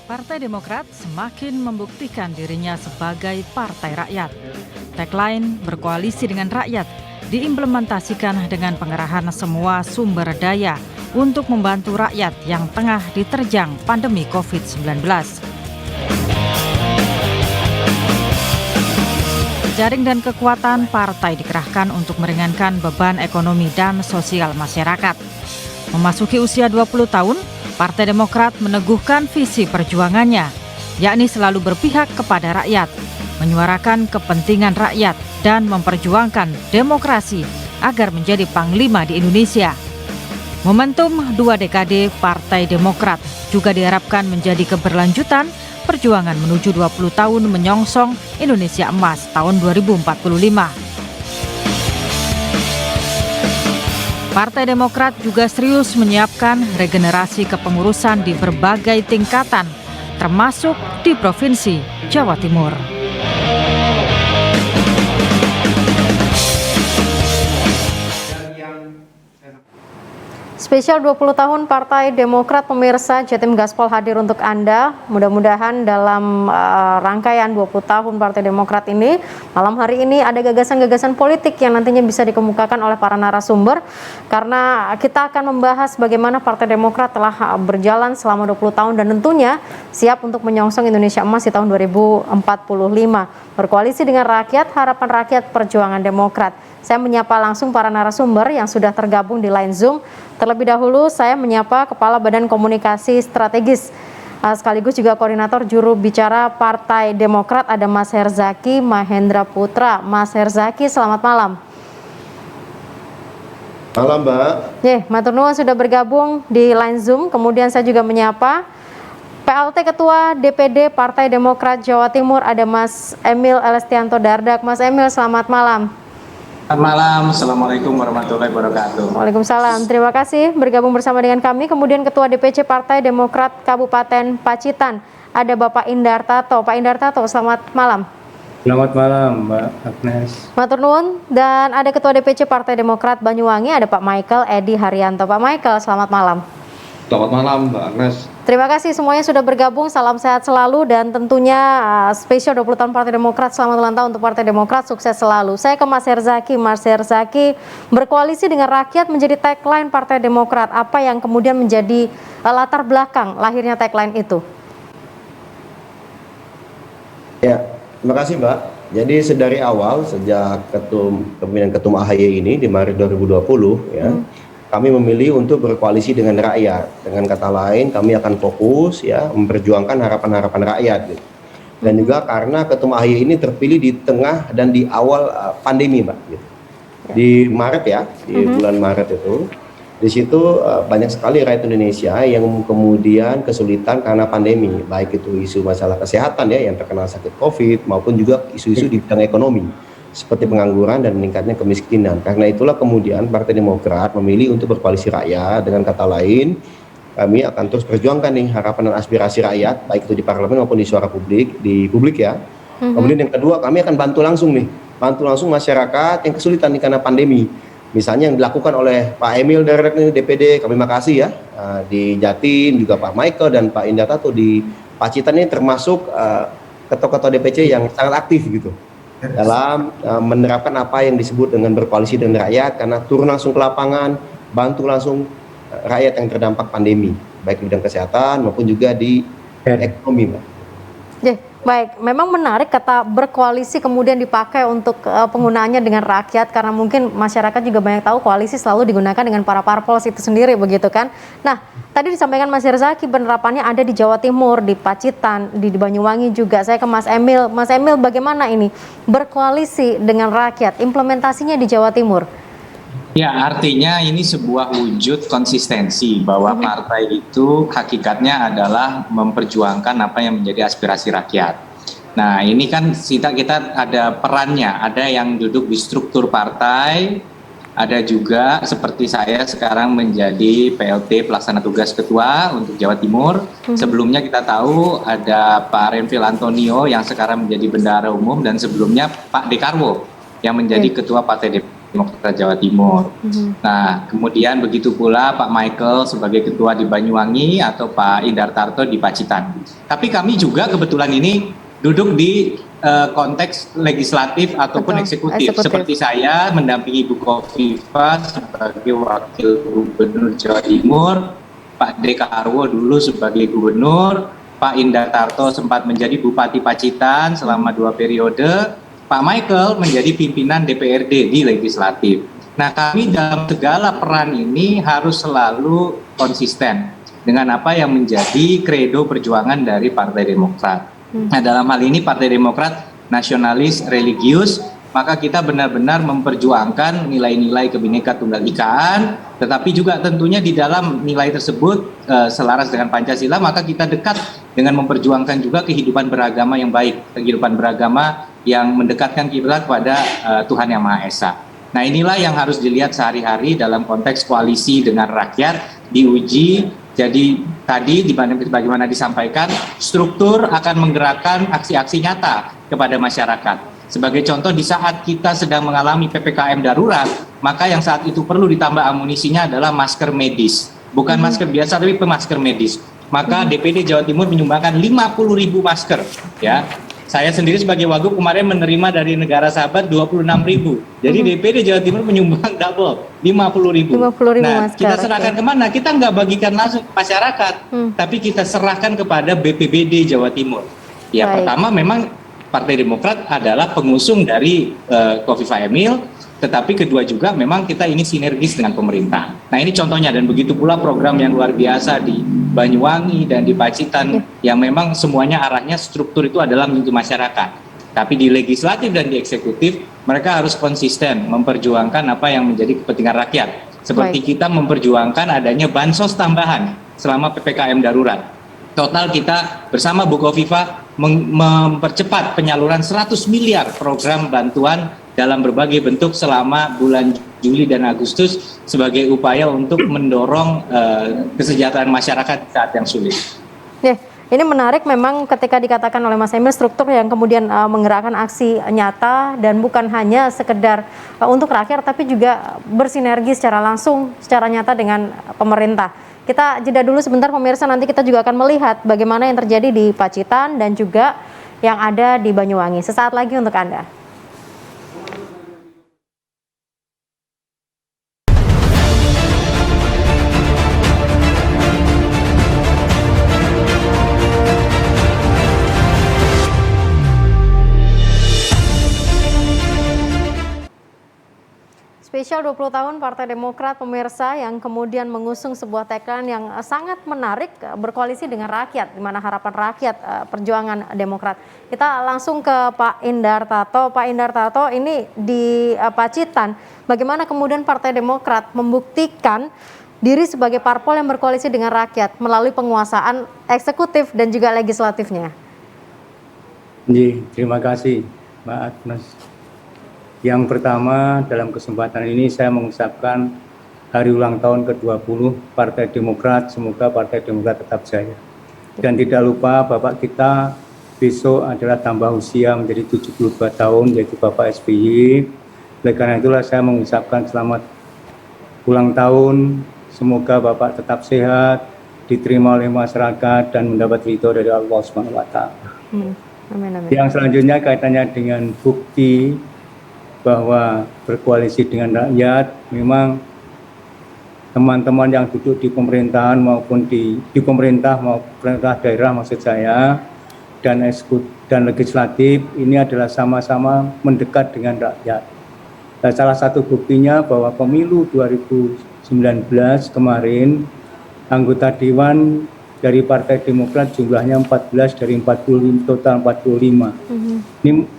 Partai Demokrat semakin membuktikan dirinya sebagai partai rakyat. Tagline berkoalisi dengan rakyat diimplementasikan dengan pengerahan semua sumber daya untuk membantu rakyat yang tengah diterjang pandemi COVID-19. Jaring dan kekuatan partai dikerahkan untuk meringankan beban ekonomi dan sosial masyarakat. Memasuki usia 20 tahun, Partai Demokrat meneguhkan visi perjuangannya, yakni selalu berpihak kepada rakyat, menyuarakan kepentingan rakyat, dan memperjuangkan demokrasi agar menjadi panglima di Indonesia. Momentum 2 dekade Partai Demokrat juga diharapkan menjadi keberlanjutan perjuangan menuju 20 tahun menyongsong Indonesia Emas tahun 2045. Partai Demokrat juga serius menyiapkan regenerasi kepengurusan di berbagai tingkatan, termasuk di Provinsi Jawa Timur. Spesial 20 tahun Partai Demokrat pemirsa, Jatim Gaspol hadir untuk Anda. Mudah-mudahan dalam rangkaian 20 tahun Partai Demokrat ini, malam hari ini ada gagasan-gagasan politik yang nantinya bisa dikemukakan oleh para narasumber. Karena kita akan membahas bagaimana Partai Demokrat telah berjalan selama 20 tahun dan tentunya siap untuk menyongsong Indonesia Emas di tahun 2045. Berkoalisi dengan rakyat, harapan rakyat, perjuangan Demokrat. Saya menyapa langsung para narasumber yang sudah tergabung di line Zoom. Terlebih dahulu saya menyapa Kepala Badan Komunikasi Strategis sekaligus juga Koordinator Juru Bicara Partai Demokrat, ada Mas Herzaki Mahendra Putra. Mas Herzaki, selamat malam. Malam, Mbak. Matur nuwun sudah bergabung di line Zoom. Kemudian saya juga menyapa PLT Ketua DPD Partai Demokrat Jawa Timur, ada Mas Emil Elestianto Dardak. Mas Emil, selamat malam. Selamat malam, Assalamualaikum warahmatullahi wabarakatuh. Waalaikumsalam, terima kasih bergabung bersama dengan kami. Kemudian Ketua DPC Partai Demokrat Kabupaten Pacitan, ada Bapak Indar Tato. Pak Indar Tato, selamat malam. Selamat malam, Mbak Agnes. Matur nuwun. Dan ada Ketua DPC Partai Demokrat Banyuwangi, ada Pak Michael Edi Haryanto. Pak Michael, selamat malam. Selamat malam, Mbak Agnes. Terima kasih semuanya sudah bergabung, salam sehat selalu dan tentunya spesial 20 tahun Partai Demokrat, selamat ulang tahun untuk Partai Demokrat, sukses selalu. Saya ke Mas Herzaki. Mas Herzaki, berkoalisi dengan rakyat menjadi tagline Partai Demokrat, apa yang kemudian menjadi latar belakang lahirnya tagline itu? Ya, terima kasih, Mbak. Jadi sedari awal, sejak kepemimpinan Ketum AHY ini di Maret 2020 ya, kami memilih untuk berkoalisi dengan rakyat. Dengan kata lain, kami akan fokus ya memperjuangkan harapan-harapan rakyat. Gitu. Dan juga karena Ketum AHY ini terpilih di tengah dan di awal pandemi, Mbak. Gitu. Di Maret ya, di bulan Maret itu, di situ banyak sekali rakyat Indonesia yang kemudian kesulitan karena pandemi, baik itu isu masalah kesehatan ya yang terkena sakit COVID maupun juga isu-isu di bidang ekonomi, seperti pengangguran dan meningkatnya kemiskinan. Karena itulah kemudian Partai Demokrat memilih untuk berkoalisi rakyat. Dengan kata lain, kami akan terus perjuangkan nih harapan dan aspirasi rakyat, baik itu di parlemen maupun di suara publik, di publik ya. Kemudian yang kedua, kami akan bantu langsung masyarakat yang kesulitan nih karena pandemi. Misalnya yang dilakukan oleh Pak Emil dari DPD, kami makasih ya, di Jatim, juga Pak Michael dan Pak Indar Tato di Pacitan ini termasuk ketua-ketua DPC yang sangat aktif gitu. Dalam menerapkan apa yang disebut dengan berkoalisi dengan rakyat, karena turun langsung ke lapangan, bantu langsung rakyat yang terdampak pandemi, baik di bidang kesehatan maupun juga di ekonomi, Mbak. Baik, memang menarik kata berkoalisi kemudian dipakai untuk penggunaannya dengan rakyat, karena mungkin masyarakat juga banyak tahu koalisi selalu digunakan dengan para parpol itu sendiri begitu kan. Nah, tadi disampaikan Mas Herzaki penerapannya ada di Jawa Timur, di Pacitan, di Banyuwangi juga. Saya ke Mas Emil. Mas Emil, bagaimana ini berkoalisi dengan rakyat, implementasinya di Jawa Timur? Ya, artinya ini sebuah wujud konsistensi bahwa partai itu hakikatnya adalah memperjuangkan apa yang menjadi aspirasi rakyat. Nah, ini kan kita ada perannya, ada yang duduk di struktur partai, ada juga seperti saya sekarang menjadi PLT Pelaksana Tugas Ketua untuk Jawa Timur. Sebelumnya kita tahu ada Pak Renvil Antonio yang sekarang menjadi Bendahara Umum dan sebelumnya Pak Dekarwo yang menjadi Ketua Partai Demokrat. Demokrat Jawa Timur. Nah, kemudian begitu pula Pak Michael sebagai ketua di Banyuwangi atau Pak Indar Tarto di Pacitan. Tapi kami juga kebetulan ini duduk di konteks legislatif ataupun eksekutif. Seperti saya mendampingi Ibu Kofifa sebagai Wakil Gubernur Jawa Timur, Pak Dekarwo dulu sebagai Gubernur, Pak Indar Tarto sempat menjadi Bupati Pacitan selama 2 periode, Pak Michael menjadi pimpinan DPRD di legislatif. Nah, kami dalam segala peran ini harus selalu konsisten dengan apa yang menjadi kredo perjuangan dari Partai Demokrat. Nah, dalam hal ini Partai Demokrat nasionalis religius, maka kita benar-benar memperjuangkan nilai-nilai Bhinneka Tunggal Ikaan, tetapi juga tentunya di dalam nilai tersebut selaras dengan Pancasila, maka kita dekat dengan memperjuangkan juga kehidupan beragama yang baik, kehidupan beragama yang mendekatkan kita kepada Tuhan Yang Maha Esa. Nah, inilah yang harus dilihat sehari-hari dalam konteks koalisi dengan rakyat, diuji. Jadi tadi bagaimana disampaikan, struktur akan menggerakkan aksi-aksi nyata kepada masyarakat. Sebagai contoh, di saat kita sedang mengalami PPKM darurat, maka yang saat itu perlu ditambah amunisinya adalah masker medis. Bukan masker biasa, tapi masker medis. Maka DPD Jawa Timur menyumbangkan 50.000 masker. Ya, saya sendiri sebagai Wagub kemarin menerima dari negara sahabat 26.000. Jadi DPD Jawa Timur menyumbang double, 50.000. Nah, masker, kita serahkan kemana? Kita nggak bagikan langsung ke masyarakat, tapi kita serahkan kepada BPBD Jawa Timur. Ya, pertama memang Partai Demokrat adalah pengusung dari Kofifa Emil, tetapi kedua juga memang kita ini sinergis dengan pemerintah. Nah, ini contohnya, dan begitu pula program yang luar biasa di Banyuwangi dan di Pacitan yang memang semuanya arahnya struktur itu adalah untuk masyarakat. Tapi di legislatif dan di eksekutif mereka harus konsisten memperjuangkan apa yang menjadi kepentingan rakyat. Seperti kita memperjuangkan adanya bansos tambahan selama PPKM darurat. Total kita bersama Bu Kofifa mempercepat penyaluran 100 miliar program bantuan dalam berbagai bentuk selama bulan Juli dan Agustus sebagai upaya untuk mendorong kesejahteraan masyarakat saat yang sulit. Ini menarik memang ketika dikatakan oleh Mas Emil struktur yang kemudian menggerakkan aksi nyata dan bukan hanya sekedar untuk rakyat tapi juga bersinergi secara langsung, secara nyata dengan pemerintah. Kita jeda dulu sebentar pemirsa, nanti kita juga akan melihat bagaimana yang terjadi di Pacitan dan juga yang ada di Banyuwangi. Sesaat lagi untuk Anda. Spesial 20 tahun Partai Demokrat pemirsa yang kemudian mengusung sebuah tagline yang sangat menarik, berkoalisi dengan rakyat, di mana harapan rakyat perjuangan Demokrat. Kita langsung ke Pak Indar Tarto. Pak Indar Tarto, ini di Pacitan, bagaimana kemudian Partai Demokrat membuktikan diri sebagai parpol yang berkoalisi dengan rakyat melalui penguasaan eksekutif dan juga legislatifnya? Terima kasih Mbak Agnes. Yang pertama, dalam kesempatan ini saya mengucapkan hari ulang tahun ke-20 Partai Demokrat. Semoga Partai Demokrat tetap jaya. Dan tidak lupa Bapak kita besok adalah tambah usia menjadi 72 tahun, yaitu Bapak SBY. Oleh karena itulah saya mengucapkan selamat ulang tahun. Semoga Bapak tetap sehat, diterima oleh masyarakat, dan mendapat ridho dari Allah SWT. Yang selanjutnya kaitannya dengan bukti bahwa berkoalisi dengan rakyat, memang teman-teman yang duduk di pemerintahan maupun di pemerintah maupun pemerintah daerah maksud saya dan eksekutif dan legislatif ini adalah sama-sama mendekat dengan rakyat. Dan salah satu buktinya bahwa pemilu 2019 kemarin anggota dewan dari Partai Demokrat jumlahnya 14 dari 45 total 45. Ini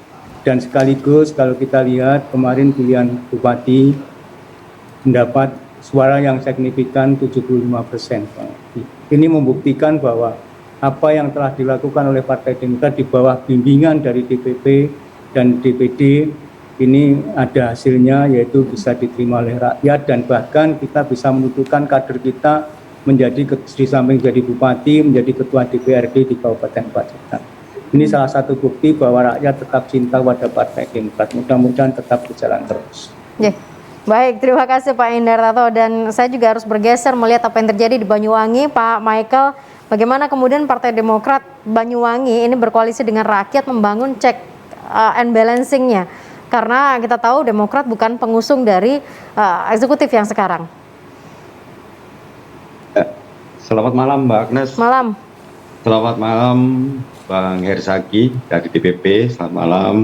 dan sekaligus kalau kita lihat kemarin pilihan bupati mendapat suara yang signifikan 75%. Ini membuktikan bahwa apa yang telah dilakukan oleh Partai Demokrat di bawah bimbingan dari DPP dan DPD ini ada hasilnya, yaitu bisa diterima oleh rakyat, dan bahkan kita bisa menentukan kader kita menjadi di samping jadi bupati menjadi ketua DPRD di Kabupaten Pacitan. Ini salah satu bukti bahwa rakyat tetap cinta pada Partai Demokrat. Mudah-mudahan tetap berjalan terus. Baik, terima kasih Pak Indarto, dan saya juga harus bergeser melihat apa yang terjadi di Banyuwangi. Pak Michael, bagaimana kemudian Partai Demokrat Banyuwangi ini berkoalisi dengan rakyat membangun check and balancing-nya? Karena kita tahu Demokrat bukan pengusung dari eksekutif yang sekarang. Selamat malam Mbak Agnes. Malam. Selamat malam Bang Herzaki dari DPP. Selamat malam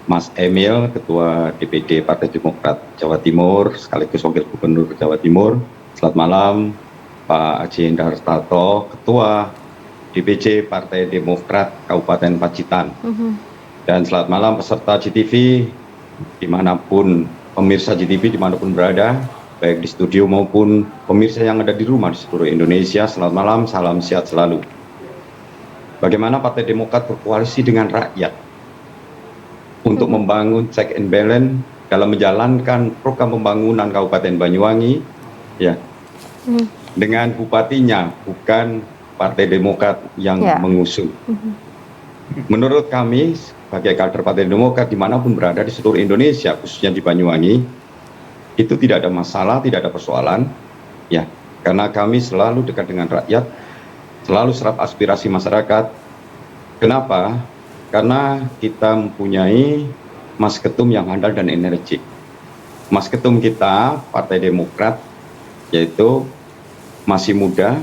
Mas Emil, Ketua DPD Partai Demokrat Jawa Timur, sekaligus Wakil Gubernur Jawa Timur. Selamat malam Pak Haji Indarto, Ketua DPC Partai Demokrat Kabupaten Pacitan. Dan selamat malam peserta GTV, dimanapun pemirsa GTV dimanapun berada, baik di studio maupun pemirsa yang ada di rumah di seluruh Indonesia. Selamat malam, salam sehat selalu. Bagaimana Partai Demokrat berkoalisi dengan rakyat untuk membangun check and balance dalam menjalankan program pembangunan Kabupaten Banyuwangi, ya, dengan bupatinya bukan Partai Demokrat yang mengusung. Menurut kami sebagai kader Partai Demokrat dimanapun berada di seluruh Indonesia, khususnya di Banyuwangi, itu tidak ada masalah, tidak ada persoalan, ya, karena kami selalu dekat dengan rakyat, selalu serap aspirasi masyarakat. Kenapa? Karena kita mempunyai Mas Ketum yang handal dan energik. Mas Ketum kita, Partai Demokrat, yaitu masih muda,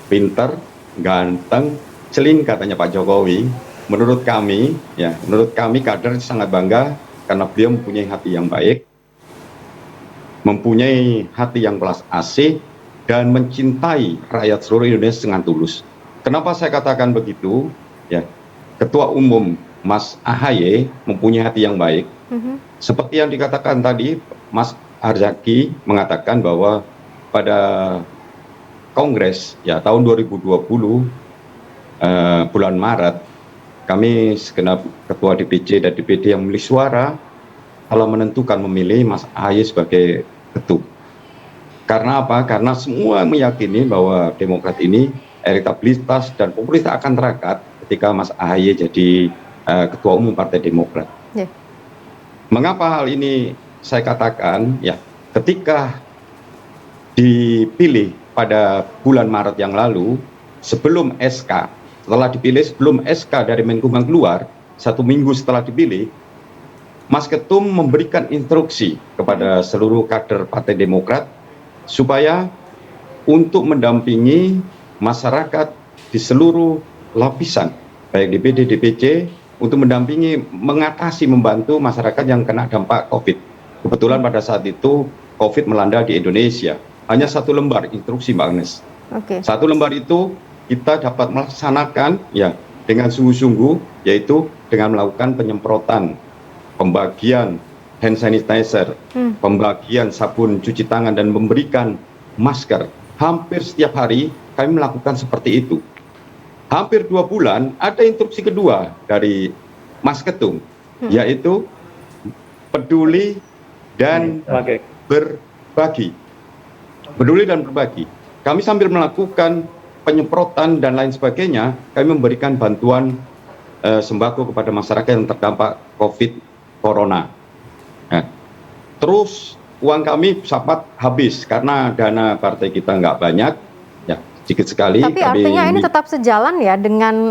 pinter, ganteng, celing katanya Pak Jokowi. Menurut kami, ya, menurut kami kader sangat bangga karena beliau mempunyai hati yang baik, mempunyai hati yang belas asih, dan mencintai rakyat seluruh Indonesia dengan tulus. Kenapa saya katakan begitu? Ya, Ketua Umum Mas AHY mempunyai hati yang baik. Seperti yang dikatakan tadi, Mas Herzaki mengatakan bahwa pada Kongres ya tahun 2020 bulan Maret, kami segenap Ketua DPC dan DPD yang memilih suara telah menentukan memilih Mas AHY sebagai ketum. Karena apa? Karena semua meyakini bahwa Demokrat ini elektabilitas dan popularitas akan terangkat ketika Mas AHY jadi Ketua Umum Partai Demokrat. Mengapa hal ini saya katakan? Ya, ketika dipilih pada bulan Maret yang lalu, sebelum SK, setelah dipilih sebelum SK dari Menkumham keluar, 1 minggu setelah dipilih, Mas Ketum memberikan instruksi kepada seluruh kader Partai Demokrat supaya untuk mendampingi masyarakat di seluruh lapisan, baik DPD, DPC, untuk mendampingi, mengatasi, membantu masyarakat yang kena dampak COVID. Kebetulan pada saat itu COVID melanda di Indonesia. Hanya 1 lembar instruksi, Mbak Agnes. 1 lembar itu kita dapat melaksanakan ya dengan sungguh-sungguh, yaitu dengan melakukan penyemprotan, pembagian hand sanitizer, pembagian sabun cuci tangan, dan memberikan masker. Hampir setiap hari kami melakukan seperti itu. Hampir 2 bulan ada instruksi kedua dari Mas Ketum, yaitu peduli dan berbagi. Peduli dan berbagi. Kami sambil melakukan penyemprotan dan lain sebagainya, kami memberikan bantuan sembako kepada masyarakat yang terdampak COVID Corona. Nah, terus uang kami sempat habis karena dana partai kita nggak banyak, ya sedikit sekali. Tapi artinya ini tetap sejalan ya dengan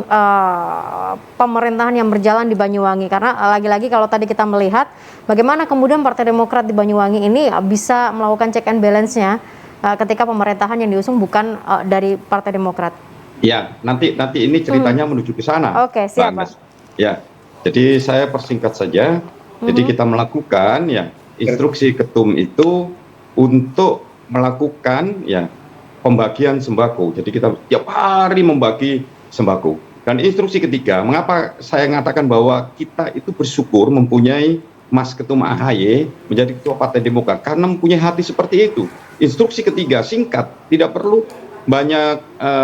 pemerintahan yang berjalan di Banyuwangi, karena lagi-lagi kalau tadi kita melihat bagaimana kemudian Partai Demokrat di Banyuwangi ini bisa melakukan check and balance-nya ketika pemerintahan yang diusung bukan dari Partai Demokrat. Ya, nanti ini ceritanya menuju ke sana. Oke, siap, Pak. Ya, jadi saya persingkat saja. Jadi kita melakukan ya instruksi ketum itu untuk melakukan ya pembagian sembako. Jadi kita tiap hari membagi sembako. Dan instruksi ketiga, mengapa saya mengatakan bahwa kita itu bersyukur mempunyai Mas Ketum AHY menjadi Ketua Partai Demokrat karena mempunyai hati seperti itu. Instruksi ketiga singkat, tidak perlu banyak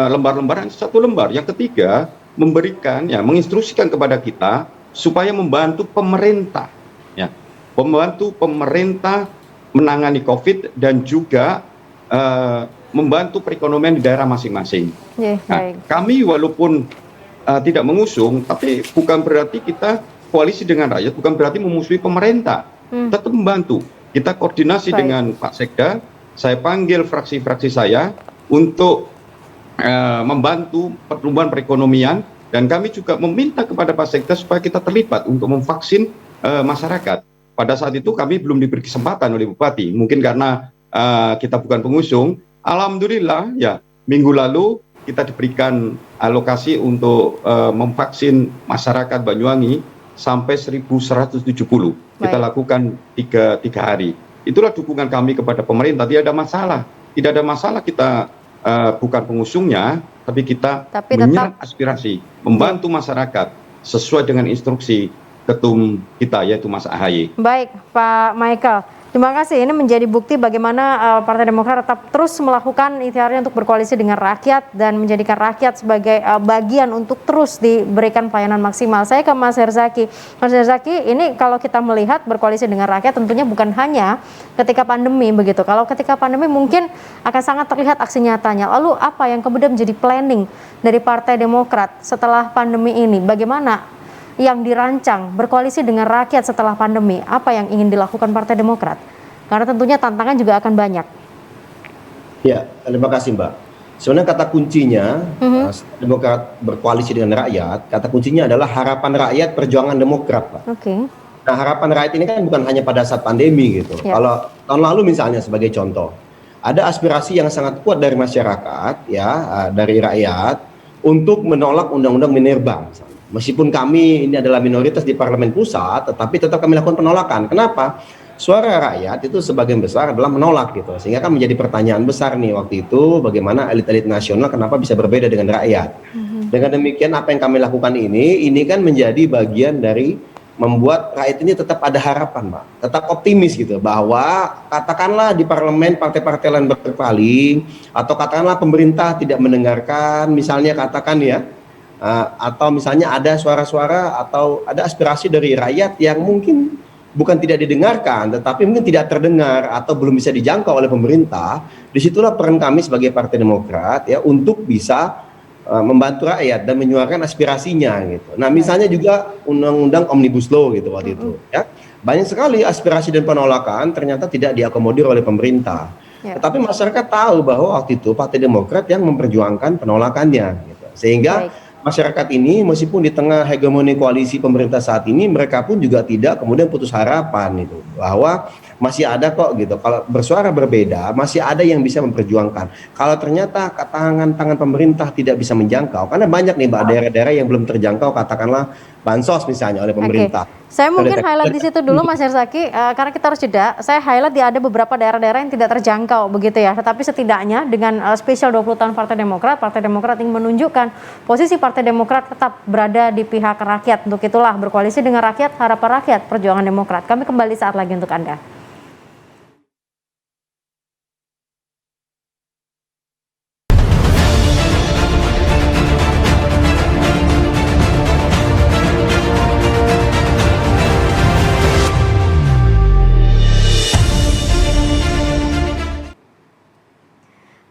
lembar-lembaran, 1 lembar. Yang ketiga, memberikan ya menginstruksikan kepada kita supaya membantu pemerintah ya, membantu pemerintah menangani COVID dan juga membantu perekonomian di daerah masing-masing. Nah, kami walaupun tidak mengusung, tapi bukan berarti kita koalisi dengan rakyat, bukan berarti memusuhi pemerintah. Tetap membantu. kita koordinasi Baik. dengan Pak Sekda, saya panggil fraksi-fraksi saya untuk membantu pertumbuhan perekonomian, dan kami juga meminta kepada Pak Sekda supaya kita terlibat untuk memvaksin masyarakat. Pada saat itu kami belum diberi kesempatan oleh Bupati, mungkin karena kita bukan pengusung. Alhamdulillah ya, minggu lalu kita diberikan alokasi untuk memvaksin masyarakat Banyuwangi sampai 1.170. Kita Baik. lakukan tiga hari. Itulah dukungan kami kepada pemerintah. Tidak ada masalah kita bukan pengusungnya, tapi kita menyerap aspirasi, membantu masyarakat sesuai dengan instruksi ketum kita, yaitu Mas AHY. Baik, Pak Michael. Terima kasih. Ini menjadi bukti bagaimana Partai Demokrat tetap terus melakukan ikhtiarnya untuk berkoalisi dengan rakyat dan menjadikan rakyat sebagai bagian untuk terus diberikan pelayanan maksimal. Saya ke Mas Herzaki. Mas Herzaki, ini kalau kita melihat berkoalisi dengan rakyat tentunya bukan hanya ketika pandemi begitu. Kalau ketika pandemi mungkin akan sangat terlihat aksi nyatanya. Lalu apa yang kemudian menjadi planning dari Partai Demokrat setelah pandemi ini? Bagaimana yang dirancang berkoalisi dengan rakyat setelah pandemi? Apa yang ingin dilakukan Partai Demokrat? Karena tentunya tantangan juga akan banyak. Ya, terima kasih Mbak. Sebenarnya kata kuncinya Demokrat berkoalisi dengan rakyat, kata kuncinya adalah harapan rakyat, perjuangan Demokrat, Pak. Oke. Nah, harapan rakyat ini kan bukan hanya pada saat pandemi gitu. Ya. Kalau tahun lalu misalnya sebagai contoh, ada aspirasi yang sangat kuat dari masyarakat, ya, dari rakyat untuk menolak Undang-Undang Minerba. Meskipun kami ini adalah minoritas di parlemen pusat, tetapi tetap kami lakukan penolakan. Kenapa? Suara rakyat itu sebagian besar adalah menolak gitu. Sehingga kan menjadi pertanyaan besar nih waktu itu, bagaimana elit-elit nasional kenapa bisa berbeda dengan rakyat. Dengan demikian apa yang kami lakukan ini kan menjadi bagian dari membuat rakyat ini tetap ada harapan, Pak. Tetap optimis gitu, bahwa katakanlah di parlemen partai-partai lain berpaling, atau katakanlah pemerintah tidak mendengarkan, misalnya katakan ya, atau misalnya ada suara-suara atau ada aspirasi dari rakyat yang mungkin bukan tidak didengarkan, tetapi mungkin tidak terdengar atau belum bisa dijangkau oleh pemerintah. Disitulah peran kami sebagai Partai Demokrat ya untuk bisa membantu rakyat dan menyuarakan aspirasinya gitu. Nah, misalnya juga Undang-Undang Omnibus Law gitu waktu itu ya. Banyak sekali aspirasi dan penolakan ternyata tidak diakomodir oleh pemerintah. Tetapi masyarakat tahu bahwa waktu itu Partai Demokrat yang memperjuangkan penolakannya gitu. Sehingga masyarakat ini meskipun di tengah hegemoni koalisi pemerintah saat ini, mereka pun juga tidak kemudian putus harapan itu bahwa masih ada kok gitu. Kalau bersuara berbeda, masih ada yang bisa memperjuangkan. Kalau ternyata tangan pemerintah tidak bisa menjangkau, karena banyak nih Mbak daerah-daerah yang belum terjangkau, katakanlah bansos misalnya oleh pemerintah. Saya mungkin highlight di situ dulu Mas Herzaki, karena kita harus jeda. Saya highlight ada beberapa daerah-daerah yang tidak terjangkau begitu ya. Tetapi setidaknya dengan spesial 20 tahun Partai Demokrat ingin menunjukkan posisi Partai Demokrat tetap berada di pihak rakyat. Untuk itulah berkoalisi dengan rakyat, harapan rakyat, perjuangan Demokrat. Kami kembali saat lagi untuk Anda.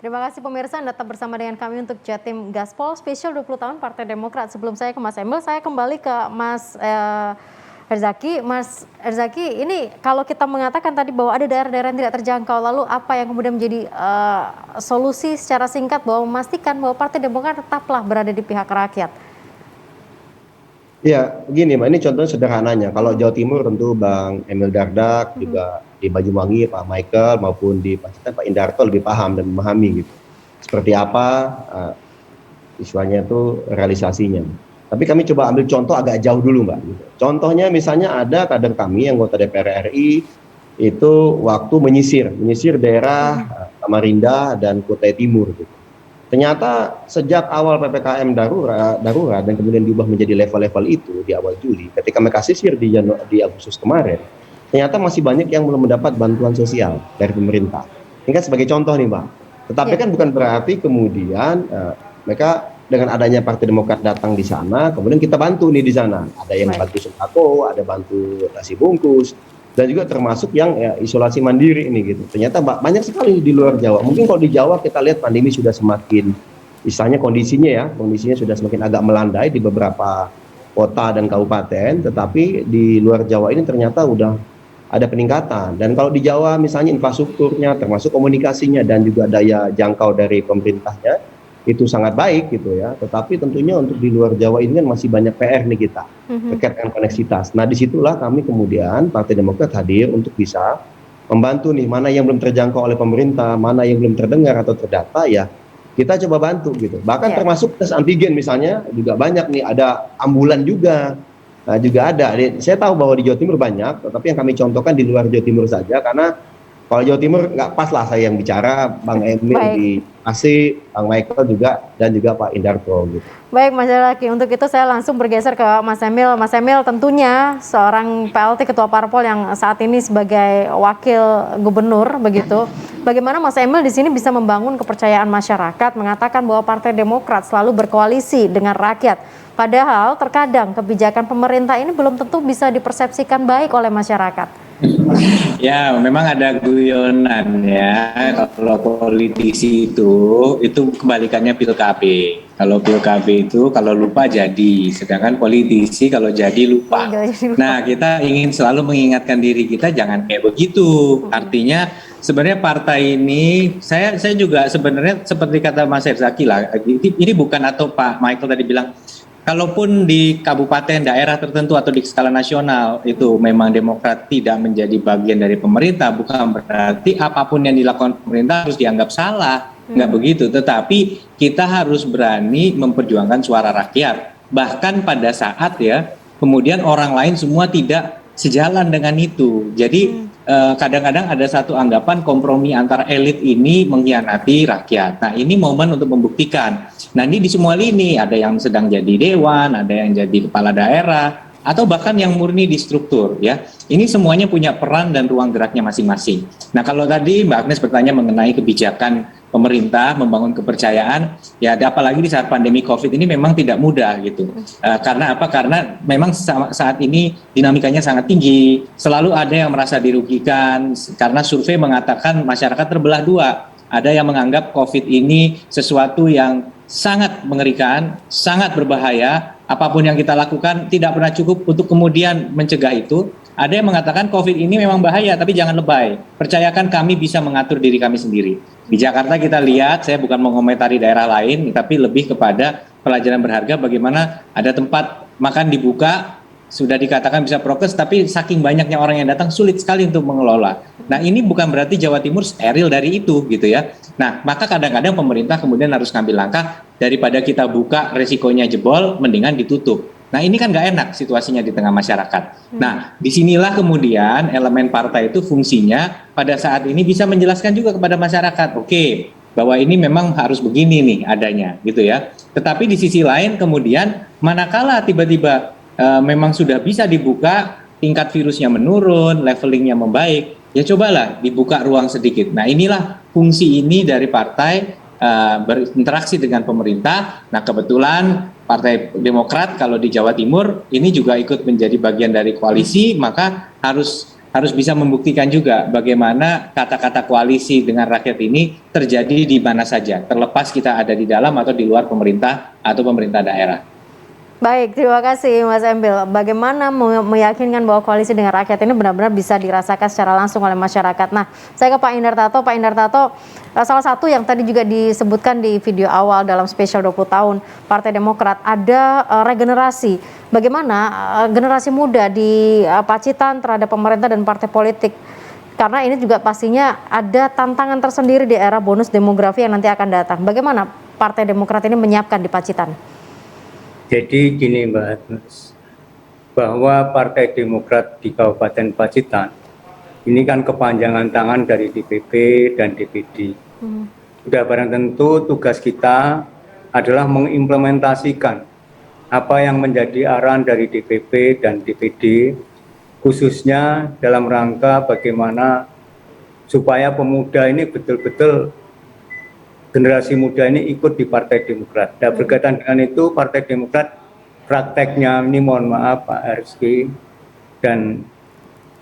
Terima kasih pemirsa, Anda tetap bersama dengan kami untuk Jatim Gaspol spesial 20 tahun Partai Demokrat. Sebelum saya ke Mas Emil, saya kembali ke Mas Herzaki. Mas Herzaki, ini kalau kita mengatakan tadi bahwa ada daerah-daerah yang tidak terjangkau, lalu apa yang kemudian menjadi solusi secara singkat bahwa memastikan bahwa Partai Demokrat tetaplah berada di pihak rakyat? Ya, begini Mbak, ini contohnya sederhananya. Kalau Jawa Timur tentu Bang Emil Dardak, juga di Banyuwangi Pak Michael, maupun di Pacitan Pak Indarto lebih paham dan memahami gitu. Seperti apa istilahnya itu realisasinya. Tapi kami coba ambil contoh agak jauh dulu Mbak. Gitu. Contohnya misalnya ada kader kami, anggota DPR RI, itu waktu menyisir daerah Samarinda dan Kutai Timur gitu. Ternyata sejak awal PPKM darurat dan kemudian diubah menjadi level-level itu di awal Juli, ketika mereka sisir di Agustus kemarin, ternyata masih banyak yang belum mendapat bantuan sosial dari pemerintah. Ini kan sebagai contoh nih Mbak. Tetapi kan bukan berarti kemudian mereka dengan adanya Partai Demokrat datang di sana, kemudian kita bantu nih di sana. Ada yang bantu sembako, ada bantu nasi bungkus, dan juga termasuk yang isolasi mandiri ini gitu. Ternyata banyak sekali di luar Jawa. Mungkin kalau di Jawa kita lihat pandemi sudah semakin, misalnya kondisinya sudah semakin agak melandai di beberapa kota dan kabupaten, tetapi di luar Jawa ini ternyata udah ada peningkatan. Dan kalau di Jawa misalnya infrastrukturnya, termasuk komunikasinya dan juga daya jangkau dari pemerintahnya itu sangat baik gitu ya. Tetapi tentunya untuk di luar Jawa ini kan masih banyak PR nih kita terkait dengan koneksitas. Nah disitulah kami kemudian Partai Demokrat hadir untuk bisa membantu nih mana yang belum terjangkau oleh pemerintah, mana yang belum terdengar atau terdata ya kita coba bantu gitu. Bahkan termasuk tes antigen misalnya juga banyak nih, ada ambulan juga. Nah, juga ada. Saya tahu bahwa di Jawa Timur banyak, tetapi yang kami contohkan di luar Jawa Timur saja karena kalau Jawa Timur nggak pas lah saya yang bicara, Bang Emil di Asi, Bang Michael juga, dan juga Pak Indarto gitu. Baik Mas Laki, untuk itu saya langsung bergeser ke Mas Emil. Mas Emil tentunya seorang PLT Ketua Parpol yang saat ini sebagai Wakil Gubernur begitu. Bagaimana Mas Emil di sini bisa membangun kepercayaan masyarakat, mengatakan bahwa Partai Demokrat selalu berkoalisi dengan rakyat. Padahal terkadang kebijakan pemerintah ini belum tentu bisa dipersepsikan baik oleh masyarakat. Ya, memang ada guyonan ya. Kalau politisi itu kebalikannya pil KB. Kalau pil KB itu kalau lupa jadi, sedangkan politisi kalau jadi lupa. Nah, kita ingin selalu mengingatkan diri kita jangan kayak begitu. Artinya sebenarnya partai ini, saya juga sebenarnya seperti kata Mas Herzaki lah, ini bukan atau Pak Michael tadi bilang, kalaupun di kabupaten, daerah tertentu atau di skala nasional itu memang Demokrat tidak menjadi bagian dari pemerintah, bukan berarti apapun yang dilakukan pemerintah harus dianggap salah. Nggak begitu, tetapi kita harus berani memperjuangkan suara rakyat. Bahkan pada saat ya, kemudian orang lain semua tidak sejalan dengan itu. Jadi kadang-kadang ada satu anggapan kompromi antara elit ini mengkhianati rakyat. Nah ini momen untuk membuktikan. Nah ini di semua lini, ada yang sedang jadi dewan, ada yang jadi kepala daerah, atau bahkan yang murni di struktur ya. Ini semuanya punya peran dan ruang geraknya masing-masing. Nah kalau tadi Mbak Agnes bertanya mengenai kebijakan pemerintah membangun kepercayaan, ya apalagi di saat pandemi COVID ini memang tidak mudah gitu. Karena apa? Karena memang saat ini dinamikanya sangat tinggi, selalu ada yang merasa dirugikan karena survei mengatakan masyarakat terbelah dua. Ada yang menganggap COVID ini sesuatu yang sangat mengerikan, sangat berbahaya, apapun yang kita lakukan tidak pernah cukup untuk kemudian mencegah itu. Ada yang mengatakan COVID ini memang bahaya, tapi jangan lebay. Percayakan kami bisa mengatur diri kami sendiri. Di Jakarta kita lihat, saya bukan mengomentari daerah lain, tapi lebih kepada pelajaran berharga bagaimana ada tempat makan dibuka, sudah dikatakan bisa prokes, tapi saking banyaknya orang yang datang sulit sekali untuk mengelola. Nah ini bukan berarti Jawa Timur steril dari itu gitu ya. Nah maka kadang-kadang pemerintah kemudian harus ngambil langkah, daripada kita buka resikonya jebol, mendingan ditutup. Nah ini kan nggak enak situasinya di tengah masyarakat. Nah disinilah kemudian elemen partai itu fungsinya pada saat ini bisa menjelaskan juga kepada masyarakat, oke, bahwa ini memang harus begini nih adanya gitu ya. Tetapi di sisi lain kemudian manakala tiba-tiba memang sudah bisa dibuka, tingkat virusnya menurun, levelingnya membaik, ya cobalah dibuka ruang sedikit. Nah inilah fungsi ini dari partai berinteraksi dengan pemerintah. Nah kebetulan Partai Demokrat kalau di Jawa Timur ini juga ikut menjadi bagian dari koalisi, maka harus bisa membuktikan juga bagaimana kata-kata koalisi dengan rakyat ini terjadi di mana saja, terlepas kita ada di dalam atau di luar pemerintah atau pemerintah daerah. Baik, terima kasih Mas Emil. Bagaimana meyakinkan bahwa koalisi dengan rakyat ini benar-benar bisa dirasakan secara langsung oleh masyarakat. Nah, saya ke Pak Indartato. Pak Indartato, salah satu yang tadi juga disebutkan di video awal dalam spesial 20 tahun Partai Demokrat, ada regenerasi. Bagaimana generasi muda di Pacitan terhadap pemerintah dan partai politik? Karena ini juga pastinya ada tantangan tersendiri di era bonus demografi yang nanti akan datang. Bagaimana Partai Demokrat ini menyiapkan di Pacitan? Jadi gini Mbak Agnes, bahwa Partai Demokrat di Kabupaten Pacitan ini kan kepanjangan tangan dari DPP dan DPD. Sudah barang tentu tugas kita adalah mengimplementasikan apa yang menjadi arahan dari DPP dan DPD, khususnya dalam rangka bagaimana supaya pemuda ini betul-betul generasi muda ini ikut di Partai Demokrat. Dan berkaitan dengan itu, Partai Demokrat prakteknya ini mohon maaf Pak RSK dan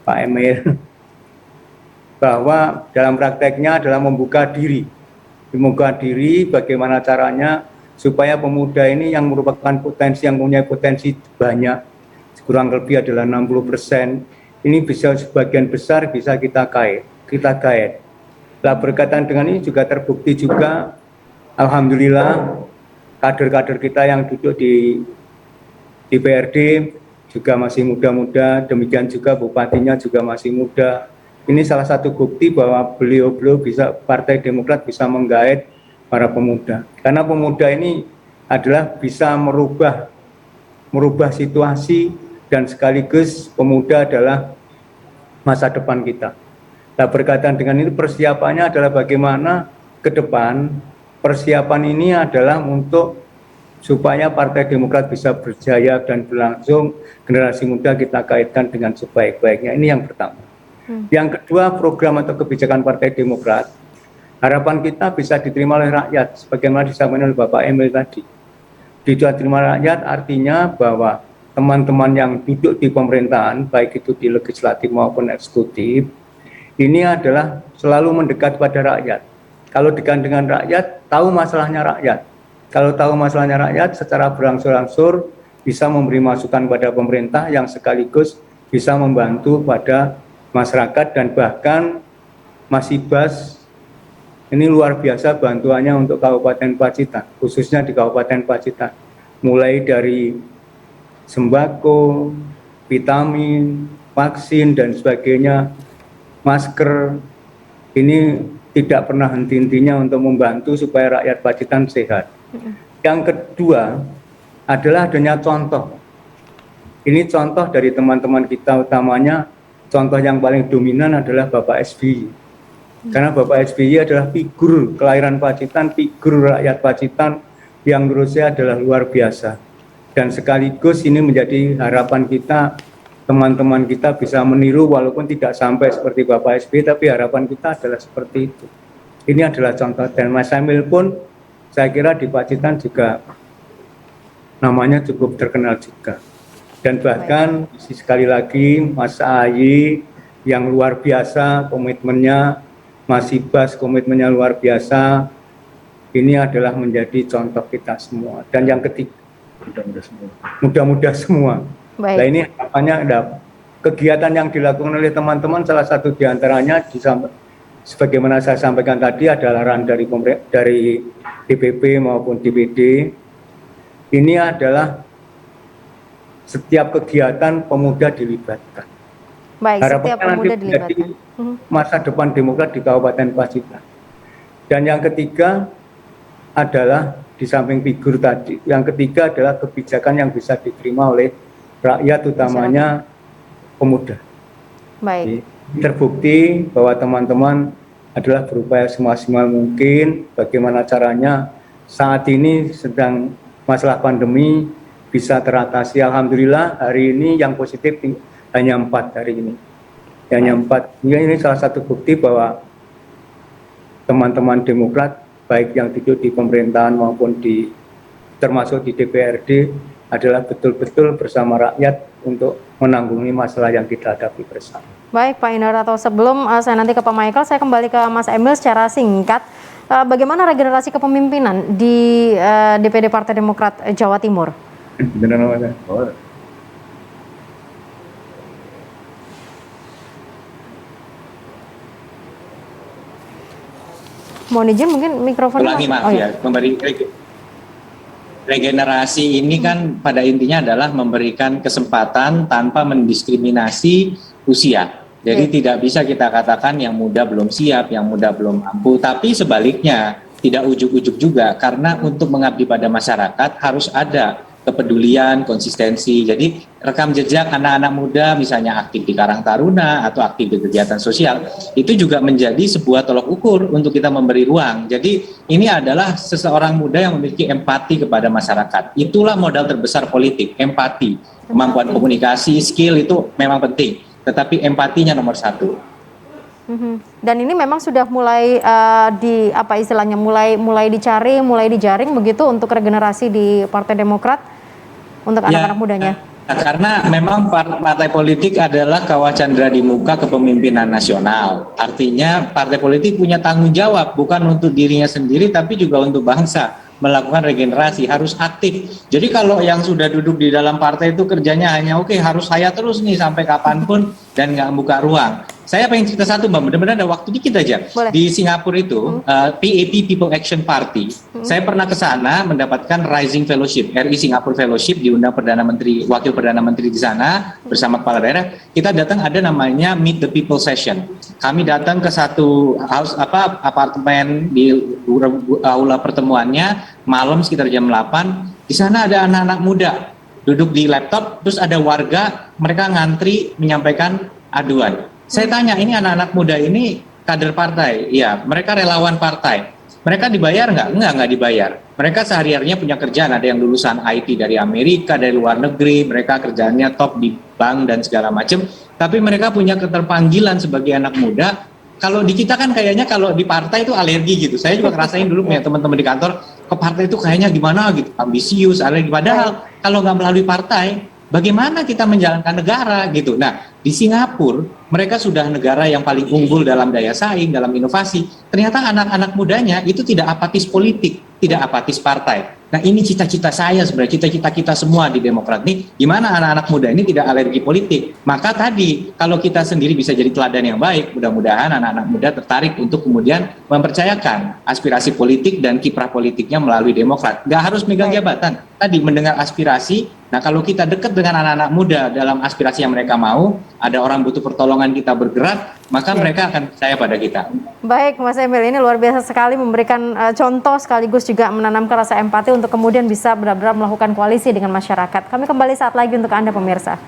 Pak Emil, bahwa dalam prakteknya adalah membuka diri bagaimana caranya supaya pemuda ini yang merupakan potensi, yang punya potensi banyak, kurang lebih adalah 60%, ini bisa sebagian besar bisa kita kait. Nah, berkaitan dengan ini juga terbukti juga, alhamdulillah kader-kader kita yang duduk di DPRD juga masih muda-muda, demikian juga bupatinya juga masih muda. Ini salah satu bukti bahwa beliau-beliau bisa, Partai Demokrat bisa menggait para pemuda. Karena pemuda ini adalah bisa merubah situasi, dan sekaligus pemuda adalah masa depan kita. Nah, berkaitan dengan itu persiapannya adalah bagaimana ke depan. Persiapan ini adalah untuk supaya Partai Demokrat bisa berjaya dan berlangsung, generasi muda kita kaitkan dengan sebaik-baiknya. Ini yang pertama. Yang kedua, program atau kebijakan Partai Demokrat, harapan kita bisa diterima oleh rakyat, sebagaimana disampaikan oleh Bapak Emil tadi. Diterima rakyat artinya bahwa teman-teman yang duduk di pemerintahan, baik itu di legislatif maupun eksekutif, ini adalah selalu mendekat pada rakyat. Kalau dekat dengan rakyat, tahu masalahnya rakyat. Kalau tahu masalahnya rakyat, secara berangsur-angsur bisa memberi masukan pada pemerintah yang sekaligus bisa membantu pada masyarakat, dan bahkan Mas Ibas ini luar biasa bantuannya untuk Kabupaten Pacitan, khususnya di Kabupaten Pacitan. Mulai dari sembako, vitamin, vaksin, dan sebagainya, masker, ini tidak pernah henti-hentinya untuk membantu supaya rakyat Pacitan sehat. Yang kedua adalah adanya contoh. Ini contoh dari teman-teman kita, utamanya contoh yang paling dominan adalah Bapak SBY. Karena Bapak SBY adalah figur kelahiran Pacitan, figur rakyat Pacitan yang menurut saya adalah luar biasa. Dan sekaligus ini menjadi harapan kita, teman-teman kita bisa meniru walaupun tidak sampai seperti Bapak SBY, tapi harapan kita adalah seperti itu. Ini adalah contoh, dan Mas Emil pun saya kira di Pacitan juga namanya cukup terkenal juga. Dan bahkan sekali lagi Mas Ahaye yang luar biasa komitmennya, Mas Ibas komitmennya luar biasa, ini adalah menjadi contoh kita semua. Dan yang ketiga, mudah-mudah semua. Baik. Nah, ini harapannya ada kegiatan yang dilakukan oleh teman-teman, salah satu diantaranya sebagaimana saya sampaikan tadi adalah arahan dari DPP maupun DPD. Ini adalah setiap kegiatan pemuda dilibatkan. Baik, Harapannya setiap pemuda nanti dilibatkan. Masa depan Demokrat di Kabupaten Pacitan. Dan yang ketiga adalah di samping figur tadi, yang ketiga adalah kebijakan yang bisa diterima oleh rakyat, utamanya pemuda. Baik. Terbukti bahwa teman-teman adalah berupaya semaksimal mungkin bagaimana caranya saat ini sedang masalah pandemi bisa teratasi. Alhamdulillah hari ini yang positif hanya 4 hari ini. Hanya 4. Ini salah satu bukti bahwa teman-teman Demokrat baik yang duduk di pemerintahan maupun termasuk di DPRD adalah betul-betul bersama rakyat untuk menanggulangi masalah yang kita hadapi bersama. Baik Pak Indarto, sebelum saya nanti ke Pak Michael, saya kembali ke Mas Emil secara singkat. Bagaimana regenerasi kepemimpinan di DPD Partai Demokrat Jawa Timur? Mohon izin mungkin mikrofonnya. Ulangi, maaf ya, memberi regenerasi ini kan pada intinya adalah memberikan kesempatan tanpa mendiskriminasi usia. Jadi tidak bisa kita katakan yang muda belum siap, yang muda belum mampu, tapi sebaliknya tidak ujuk-ujuk juga, karena untuk mengabdi pada masyarakat harus ada kepedulian, konsistensi. Jadi rekam jejak anak-anak muda misalnya aktif di Karang Taruna atau aktif di kegiatan sosial, itu juga menjadi sebuah tolok ukur untuk kita memberi ruang. Jadi ini adalah seseorang muda yang memiliki empati kepada masyarakat. Itulah modal terbesar politik, empati. Kemampuan komunikasi, skill itu memang penting, tetapi empatinya nomor 1. Dan ini memang sudah mulai mulai dicari, mulai dijaring begitu untuk regenerasi di Partai Demokrat untuk anak-anak mudanya. Karena memang partai politik adalah kawah candra di muka kepemimpinan nasional. Artinya partai politik punya tanggung jawab bukan untuk dirinya sendiri tapi juga untuk bangsa, melakukan regenerasi, harus aktif. Jadi kalau yang sudah duduk di dalam partai itu kerjanya hanya oke, harus saya terus nih sampai kapanpun dan nggak buka ruang. Saya pengen cerita satu Mbak, mudah-mudahan ada waktu dikit aja. Boleh. Di Singapura itu, PAP People Action Party, saya pernah ke sana mendapatkan Rising Fellowship, RI Singapura Fellowship, diundang Perdana Menteri, Wakil Perdana Menteri di sana bersama kepala daerah. Kita datang ada namanya Meet the People Session. Kami datang ke satu apartemen di aula pertemuannya malam sekitar jam 8. Di sana ada anak-anak muda duduk di laptop, terus ada warga, mereka ngantri menyampaikan aduan. Saya tanya, ini anak-anak muda ini kader partai? Iya, mereka relawan partai. Mereka dibayar nggak? Nggak dibayar. Mereka sehari-harinya punya kerjaan, ada yang lulusan IT dari Amerika, dari luar negeri, mereka kerjaannya top di bank dan segala macam. Tapi mereka punya keterpanggilan sebagai anak muda. Kalau di kita kan kayaknya kalau di partai itu alergi gitu. Saya juga ngerasain dulu punya teman-teman di kantor, ke partai itu kayaknya gimana gitu, ambisius, alergi. Padahal kalau nggak melalui partai, bagaimana kita menjalankan negara gitu. Nah, di Singapura mereka sudah negara yang paling unggul dalam daya saing, dalam inovasi. Ternyata anak-anak mudanya itu tidak apatis politik, tidak apatis partai. Nah, ini cita-cita saya sebenarnya, cita-cita kita semua di Demokrat nih, gimana anak-anak muda ini tidak alergi politik. Maka tadi kalau kita sendiri bisa jadi teladan yang baik, mudah-mudahan anak-anak muda tertarik untuk kemudian mempercayakan aspirasi politik dan kiprah politiknya melalui Demokrat. Nggak harus megang jabatan. Tadi mendengar aspirasi. Nah, kalau kita dekat dengan anak-anak muda dalam aspirasi yang mereka mau, ada orang butuh pertolongan, kita bergerak, maka mereka akan percaya pada kita. Baik, Mas Emil, ini luar biasa sekali memberikan contoh sekaligus juga menanamkan rasa empati untuk kemudian bisa benar-benar melakukan koalisi dengan masyarakat. Kami kembali saat lagi untuk Anda pemirsa.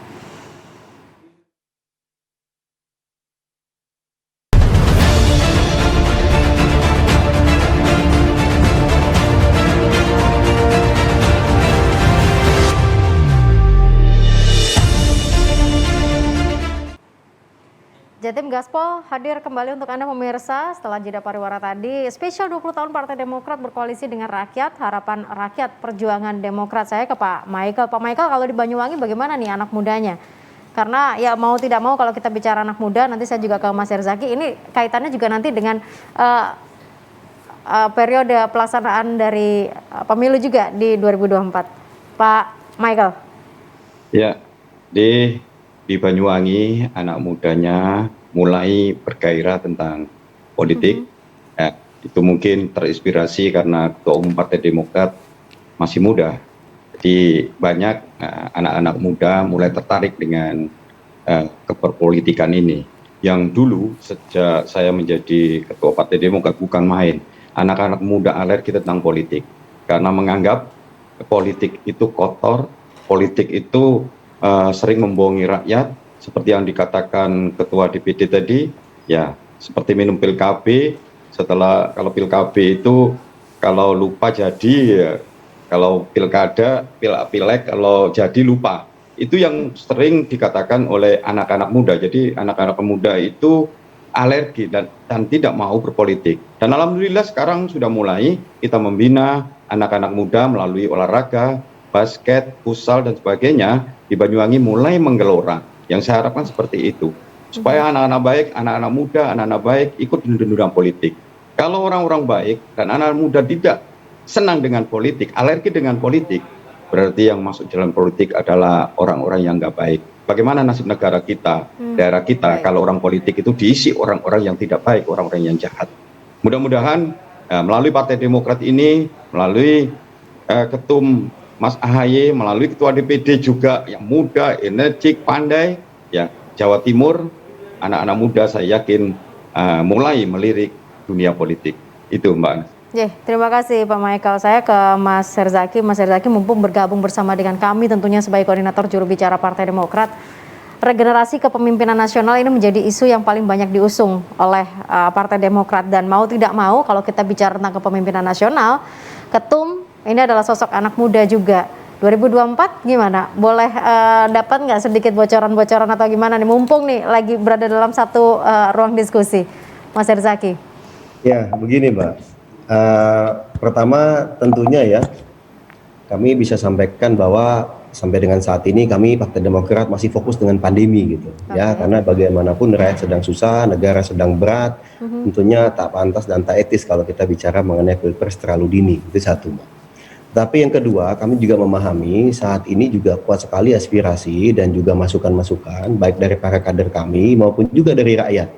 Jatim Gaspol hadir kembali untuk Anda pemirsa setelah jeda pariwara tadi. Spesial 20 tahun Partai Demokrat berkoalisi dengan rakyat, harapan rakyat, perjuangan Demokrat. Saya ke Pak Michael. Pak Michael, kalau di Banyuwangi bagaimana nih anak mudanya? Karena ya mau tidak mau kalau kita bicara anak muda, nanti saya juga ke Mas Herzaki, ini kaitannya juga nanti dengan periode pelaksanaan dari pemilu juga di 2024. Pak Michael. Ya, di Banyuwangi anak mudanya mulai bergairah tentang politik. Ya, itu mungkin terinspirasi karena Ketua Umum Partai Demokrat masih muda. Jadi banyak anak-anak muda mulai tertarik dengan keperpolitikan ini. Yang dulu sejak saya menjadi Ketua Partai Demokrat bukan main. Anak-anak muda alergi tentang politik karena menganggap politik itu kotor, politik itu sering membohongi rakyat, seperti yang dikatakan Ketua DPD tadi, ya seperti minum pil KB. Kalau pil KB itu kalau lupa jadi, ya, kalau pilkada, pilek kalau jadi lupa. Itu yang sering dikatakan oleh anak-anak muda. Jadi anak-anak muda itu alergi dan tidak mau berpolitik. Dan alhamdulillah sekarang sudah mulai kita membina anak-anak muda melalui olahraga, basket, futsal dan sebagainya di Banyuwangi mulai menggelora. Yang saya harapkan seperti itu. Supaya anak-anak baik, anak-anak muda, anak-anak baik ikut dalam politik. Kalau orang-orang baik dan anak-anak muda tidak senang dengan politik, alergi dengan politik, berarti yang masuk jalan politik adalah orang-orang yang nggak baik. Bagaimana nasib negara kita, daerah kita, kalau orang politik itu diisi orang-orang yang tidak baik, orang-orang yang jahat. Mudah-mudahan melalui Partai Demokrat ini, melalui Ketum Mas AHY, melalui Ketua DPD juga yang muda, energik, pandai, ya Jawa Timur, anak-anak muda saya yakin mulai melirik dunia politik. Itu Mbak. Terima kasih Pak Michael. Saya ke Mas Herzaki. Mas Herzaki mumpung bergabung bersama dengan kami tentunya sebagai koordinator juru bicara Partai Demokrat. Regenerasi kepemimpinan nasional ini menjadi isu yang paling banyak diusung oleh Partai Demokrat. Dan mau tidak mau kalau kita bicara tentang kepemimpinan nasional, Ketum ini adalah sosok anak muda juga. 2024 gimana? Boleh dapat nggak sedikit bocoran-bocoran atau gimana nih? Mumpung nih lagi berada dalam satu ruang diskusi. Mas Herzaki. Ya, begini Mbak. Pertama tentunya ya, kami bisa sampaikan bahwa sampai dengan saat ini kami Partai Demokrat masih fokus dengan pandemi gitu. Ya, karena bagaimanapun rakyat sedang susah, negara sedang berat, tentunya tak pantas dan tak etis kalau kita bicara mengenai pilpres terlalu dini. Itu satu Mbak. Tapi yang kedua, kami juga memahami saat ini juga kuat sekali aspirasi dan juga masukan-masukan baik dari para kader kami maupun juga dari rakyat,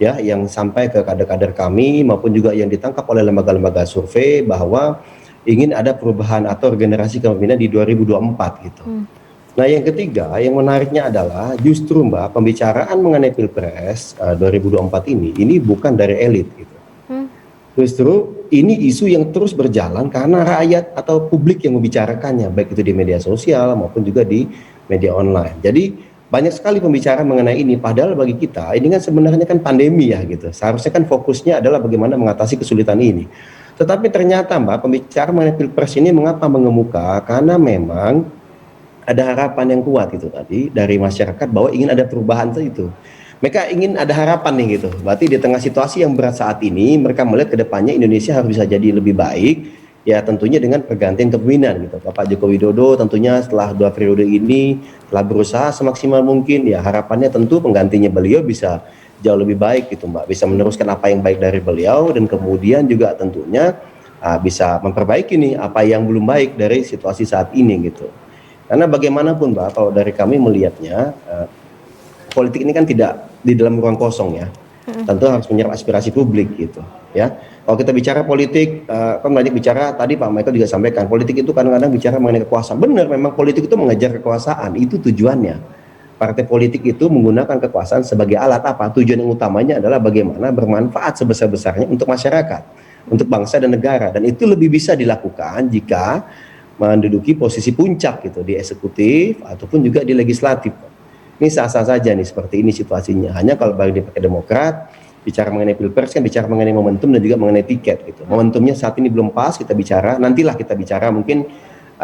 ya, yang sampai ke kader-kader kami maupun juga yang ditangkap oleh lembaga-lembaga survei bahwa ingin ada perubahan atau regenerasi kepemimpinan di 2024 gitu. Nah, yang ketiga, yang menariknya adalah justru Mbak, pembicaraan mengenai Pilpres 2024 ini bukan dari elit gitu. Justru ini isu yang terus berjalan karena rakyat atau publik yang membicarakannya, baik itu di media sosial maupun juga di media online. Jadi banyak sekali pembicaraan mengenai ini, padahal bagi kita ini kan sebenarnya kan pandemi ya gitu. Seharusnya kan fokusnya adalah bagaimana mengatasi kesulitan ini. Tetapi ternyata Mbak, pembicaraan mengenai Pilpres ini mengapa mengemuka? Karena memang ada harapan yang kuat itu tadi dari masyarakat bahwa ingin ada perubahan itu. Mereka ingin ada harapan nih gitu. Berarti di tengah situasi yang berat saat ini, mereka melihat ke depannya Indonesia harus bisa jadi lebih baik, ya tentunya dengan pergantian kepemimpinan gitu. Bapak Joko Widodo tentunya setelah 2 periode ini telah berusaha semaksimal mungkin, ya harapannya tentu penggantinya beliau bisa jauh lebih baik gitu Mbak, bisa meneruskan apa yang baik dari beliau dan kemudian juga tentunya bisa memperbaiki nih apa yang belum baik dari situasi saat ini gitu. Karena bagaimanapun Mbak, kalau dari kami melihatnya, politik ini kan tidak di dalam ruang kosong ya. Tentu harus menyerap aspirasi publik gitu ya. Kalau kita bicara politik, kan banyak bicara, tadi Pak Michael juga sampaikan, politik itu kadang-kadang bicara mengenai kekuasaan. Benar, memang politik itu mengejar kekuasaan, itu tujuannya. Partai politik itu menggunakan kekuasaan sebagai alat apa? Tujuan yang utamanya adalah bagaimana bermanfaat sebesar-besarnya untuk masyarakat, untuk bangsa dan negara. Dan itu lebih bisa dilakukan jika menduduki posisi puncak gitu di eksekutif ataupun juga di legislatif. Ini sah-sah saja nih seperti ini situasinya. Hanya kalau bagi Partai Demokrat bicara mengenai Pilpres kan bicara mengenai momentum dan juga mengenai tiket gitu. Momentumnya saat ini belum pas kita bicara, nantilah kita bicara mungkin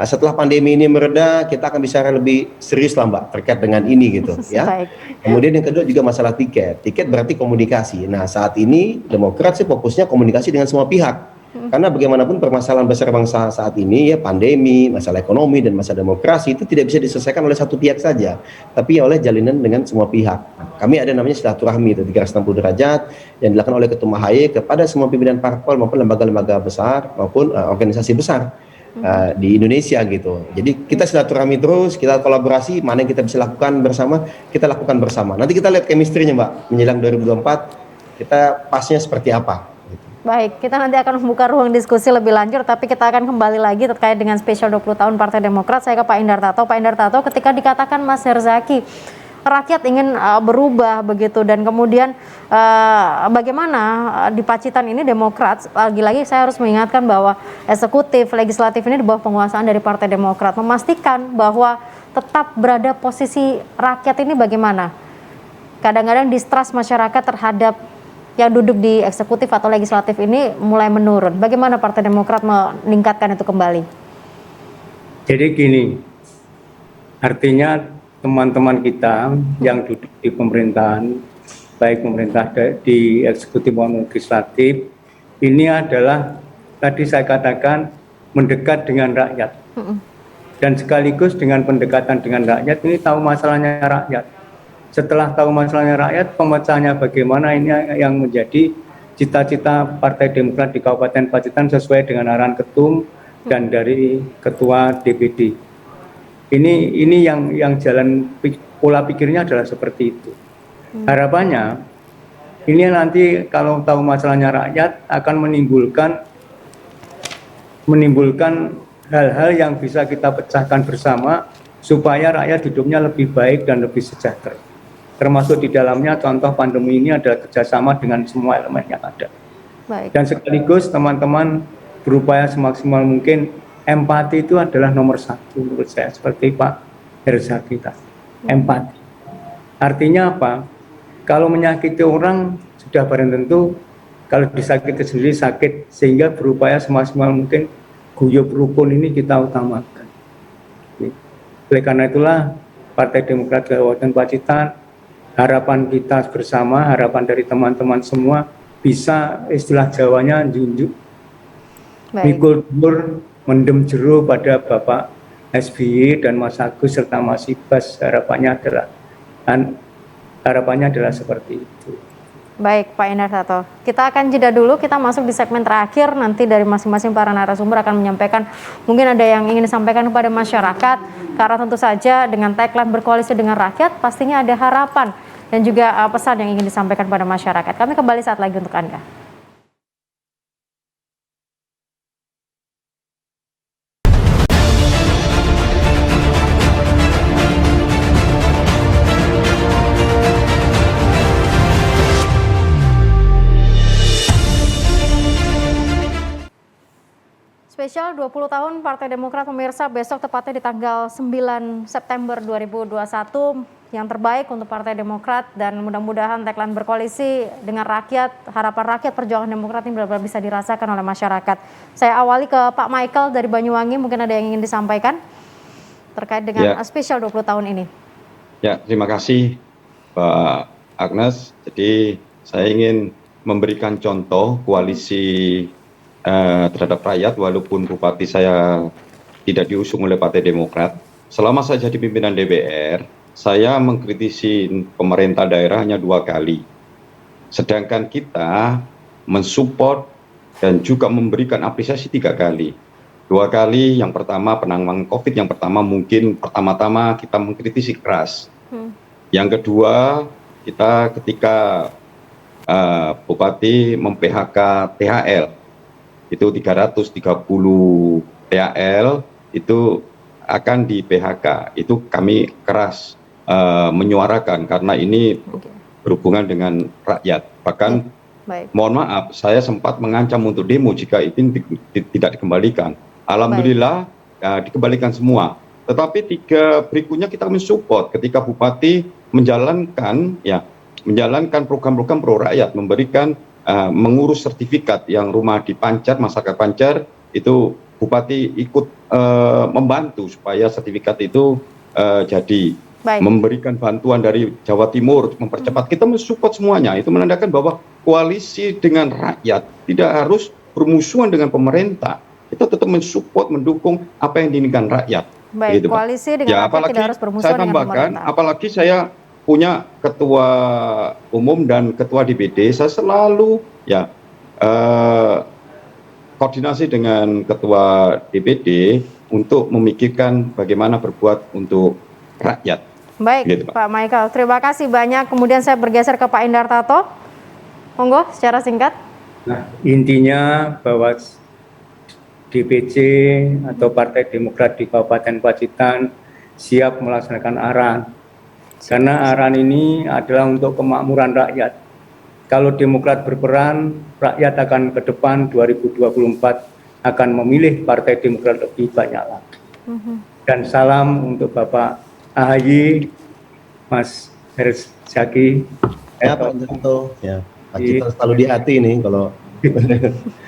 setelah pandemi ini mereda kita akan bicara lebih serius lah Mbak terkait dengan ini gitu ya. Baik. Kemudian yang kedua juga masalah tiket. Tiket berarti komunikasi. Nah, saat ini Demokrat sih fokusnya komunikasi dengan semua pihak. Karena bagaimanapun permasalahan besar bangsa saat ini ya pandemi, masalah ekonomi dan masalah demokrasi itu tidak bisa diselesaikan oleh satu pihak saja, tapi oleh jalinan dengan semua pihak. Kami ada namanya silaturahmi itu 360 derajat yang dilakukan oleh Ketum AHY kepada semua pimpinan parpol maupun lembaga-lembaga besar maupun organisasi besar di Indonesia gitu. Jadi kita silaturahmi terus, kita kolaborasi, mana yang kita bisa lakukan bersama, kita lakukan bersama. Nanti kita lihat chemistry-nya Mbak, menjelang 2024 kita pasnya seperti apa. Baik, kita nanti akan membuka ruang diskusi lebih lanjut, tapi kita akan kembali lagi terkait dengan spesial 20 tahun Partai Demokrat. Saya ke Pak Indar Tato. Pak Indar Tato, ketika dikatakan Mas Herzaki, rakyat ingin berubah begitu, dan kemudian bagaimana di Pacitan ini Demokrat, lagi-lagi saya harus mengingatkan bahwa eksekutif, legislatif ini di bawah penguasaan dari Partai Demokrat, memastikan bahwa tetap berada posisi rakyat ini bagaimana? Kadang-kadang distrust masyarakat terhadap yang duduk di eksekutif atau legislatif ini mulai menurun. Bagaimana Partai Demokrat meningkatkan itu kembali? Jadi gini, artinya teman-teman kita yang duduk di pemerintahan, baik pemerintah di eksekutif maupun legislatif, ini adalah tadi saya katakan mendekat dengan rakyat. Dan sekaligus dengan pendekatan dengan rakyat ini tahu masalahnya rakyat. Setelah tahu masalahnya rakyat, pemecahannya bagaimana, ini yang menjadi cita-cita Partai Demokrat di Kabupaten Pacitan sesuai dengan arahan Ketum dan dari Ketua DPD. Ini yang jalan pola pikirnya adalah seperti itu. Harapannya ini nanti kalau tahu masalahnya rakyat akan menimbulkan hal-hal yang bisa kita pecahkan bersama supaya rakyat hidupnya lebih baik dan lebih sejahtera. Termasuk di dalamnya contoh pandemi ini adalah kerjasama dengan semua elemen yang ada. Baik. Dan sekaligus teman-teman berupaya semaksimal mungkin, empati itu adalah nomor 1 menurut saya, seperti Pak Herzaki tadi. Empati. Artinya apa? Kalau menyakiti orang sudah barang tentu, kalau disakiti sendiri sakit, sehingga berupaya semaksimal mungkin guyub rukun ini kita utamakan. Oleh karena itulah Partai Demokrat Kabupaten Pacitan, harapan kita bersama, harapan dari teman-teman semua bisa istilah Jawanya junjuk mikul dur mendem jero pada Bapak SBY dan Mas Agus serta Mas Ibas. Harapannya adalah seperti itu. Baik, Pak Endartato. Kita akan jeda dulu, kita masuk di segmen terakhir. Nanti dari masing-masing para narasumber akan menyampaikan, mungkin ada yang ingin disampaikan kepada masyarakat. Karena tentu saja dengan tagline berkoalisi dengan rakyat, pastinya ada harapan dan juga pesan yang ingin disampaikan kepada masyarakat. Kami kembali saat lagi untuk Anda. Spesial 20 tahun Partai Demokrat pemirsa, besok tepatnya di tanggal 9 September 2021 yang terbaik untuk Partai Demokrat, dan mudah-mudahan tagline berkoalisi dengan rakyat, harapan rakyat, perjuangan Demokrat ini benar-benar bisa dirasakan oleh masyarakat. Saya awali ke Pak Michael dari Banyuwangi, mungkin ada yang ingin disampaikan terkait dengan spesial 20 tahun ini. Ya, terima kasih Pak Agnes. Jadi saya ingin memberikan contoh koalisi terhadap rakyat, walaupun bupati saya tidak diusung oleh Partai Demokrat. Selama saya jadi pimpinan DPR, saya mengkritisi pemerintah daerah hanya 2 kali. Sedangkan kita mensupport dan juga memberikan apresiasi 3 kali. 2 kali, yang pertama penanganan COVID, yang pertama mungkin pertama-tama kita mengkritisi keras. Yang kedua, kita ketika Bupati mem-PHK THL, itu 330 THL itu akan di PHK. Itu kami keras menyuarakan karena ini berhubungan dengan rakyat. Bahkan mohon maaf, saya sempat mengancam untuk demo jika itu tidak dikembalikan. Alhamdulillah dikembalikan semua. Tetapi 3 berikutnya kita mensupport ketika Bupati menjalankan program-program pro rakyat, memberikan mengurus sertifikat yang rumah di Pancar, masyarakat Pancar, itu Bupati ikut membantu supaya sertifikat itu jadi. Memberikan bantuan dari Jawa Timur, mempercepat. Kita mensupport semuanya. Itu menandakan bahwa koalisi dengan rakyat tidak harus bermusuhan dengan pemerintah. Kita tetap mensupport, mendukung apa yang diinginkan rakyat. Baik, gitu, koalisi dengan rakyat tidak harus bermusuhan dengan pemerintah. Apalagi saya punya ketua umum dan ketua DPD, saya selalu koordinasi dengan ketua DPD untuk memikirkan bagaimana berbuat untuk rakyat. Baik, gitu, Pak Michael, terima kasih banyak. Kemudian saya bergeser ke Pak Endartato. Monggo secara singkat. Nah, intinya bahwa DPC atau Partai Demokrat di Kabupaten Pacitan siap melaksanakan arahan. Karena arahan ini adalah untuk kemakmuran rakyat. Kalau Demokrat berperan, rakyat akan ke depan 2024 akan memilih Partai Demokrat lebih banyak lagi. Dan salam untuk Bapak AHY, Mas Herzaki. Ya Pak Endartato, ya Pacitan selalu di hati nih kalau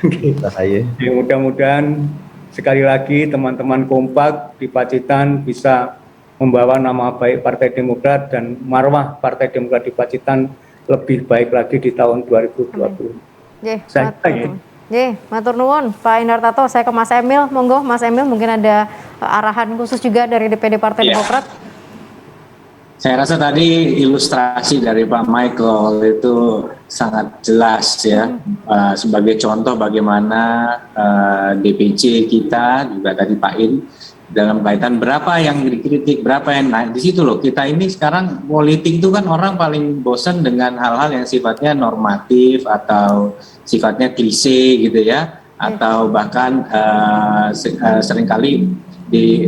kita saya. Mudah-mudahan sekali lagi teman-teman kompak di Pacitan bisa membawa nama baik Partai Demokrat dan marwah Partai Demokrat di Pacitan lebih baik lagi di tahun 2020. Matur nuwun Pak Endartato. Saya ke Mas Emil, monggo Mas Emil, mungkin ada arahan khusus juga dari DPD Partai Demokrat. Saya rasa tadi ilustrasi dari Pak Michael itu sangat jelas ya, sebagai contoh bagaimana DPC kita, juga tadi Pak In, dalam kaitan berapa yang dikritik, berapa yang naik. Di situ loh, kita ini sekarang politik itu kan orang paling bosan dengan hal-hal yang sifatnya normatif atau sifatnya klise gitu ya, atau bahkan seringkali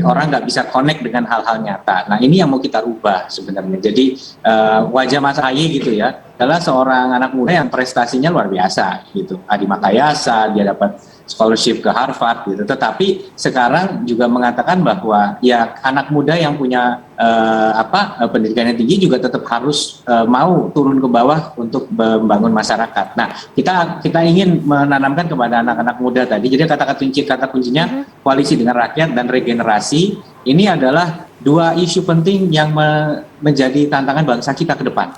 orang nggak bisa connect dengan hal-hal nyata. Nah ini yang mau kita rubah sebenarnya. Jadi wajah Mas AHY gitu ya, adalah seorang anak muda yang prestasinya luar biasa gitu. Adi Makayasa, dia dapat scholarship ke Harvard gitu. Tetapi sekarang juga mengatakan bahwa ya anak muda yang punya pendidikan yang tinggi juga tetap harus mau turun ke bawah untuk membangun masyarakat. Nah, kita ingin menanamkan kepada anak-anak muda tadi. Jadi kata kuncinya koalisi dengan rakyat dan regenerasi. Ini adalah 2 isu penting yang menjadi tantangan bangsa kita ke depan.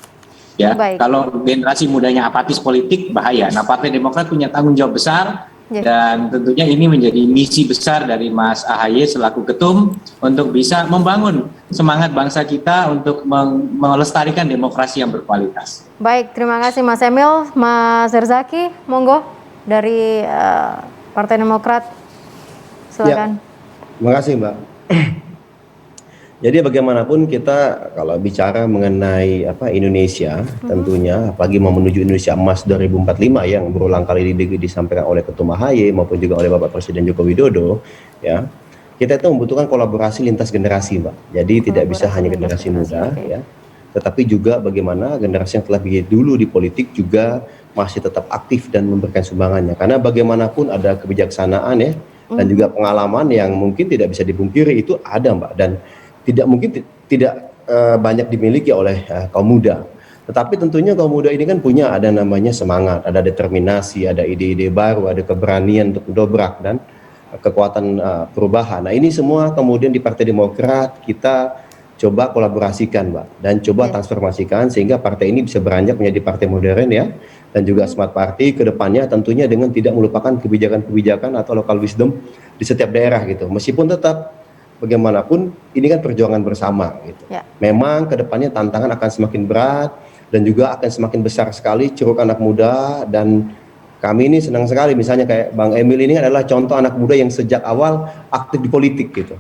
Ya, kalau generasi mudanya apatis politik bahaya. Nah, Partai Demokrat punya tanggung jawab besar Ya. Dan tentunya ini menjadi misi besar dari Mas AHY selaku ketum untuk bisa membangun semangat bangsa kita untuk melestarikan demokrasi yang berkualitas. Baik, terima kasih Mas Emil. Mas Herzaki, monggo dari Partai Demokrat, silakan. Terima kasih Mbak. Jadi bagaimanapun kita kalau bicara mengenai Indonesia, tentunya apalagi mau menuju Indonesia Emas 2045 yang berulang kali disampaikan oleh Ketum AHY maupun juga oleh Bapak Presiden Joko Widodo, ya, kita itu membutuhkan kolaborasi lintas generasi, Mbak. Jadi tidak bisa hanya generasi muda, ya, tetapi juga bagaimana generasi yang telah dulu di politik juga masih tetap aktif dan memberikan sumbangannya. Karena bagaimanapun ada kebijaksanaan, ya, dan juga pengalaman yang mungkin tidak bisa dipungkiri itu ada, Mbak, dan tidak banyak dimiliki oleh kaum muda. Tetapi tentunya kaum muda ini kan punya ada namanya semangat, ada determinasi, ada ide-ide baru, ada keberanian untuk mendobrak dan kekuatan perubahan. Nah, ini semua kemudian di Partai Demokrat kita coba kolaborasikan, Mbak, dan coba transformasikan sehingga partai ini bisa beranjak menjadi partai modern, ya, dan juga smart party ke depannya tentunya dengan tidak melupakan kebijakan-kebijakan atau local wisdom di setiap daerah gitu. Meskipun tetap bagaimanapun ini kan perjuangan bersama gitu. Ya. Memang kedepannya tantangan akan semakin berat dan juga akan semakin besar sekali ceruk anak muda, dan kami ini senang sekali misalnya kayak Bang Emil ini adalah contoh anak muda yang sejak awal aktif di politik gitu.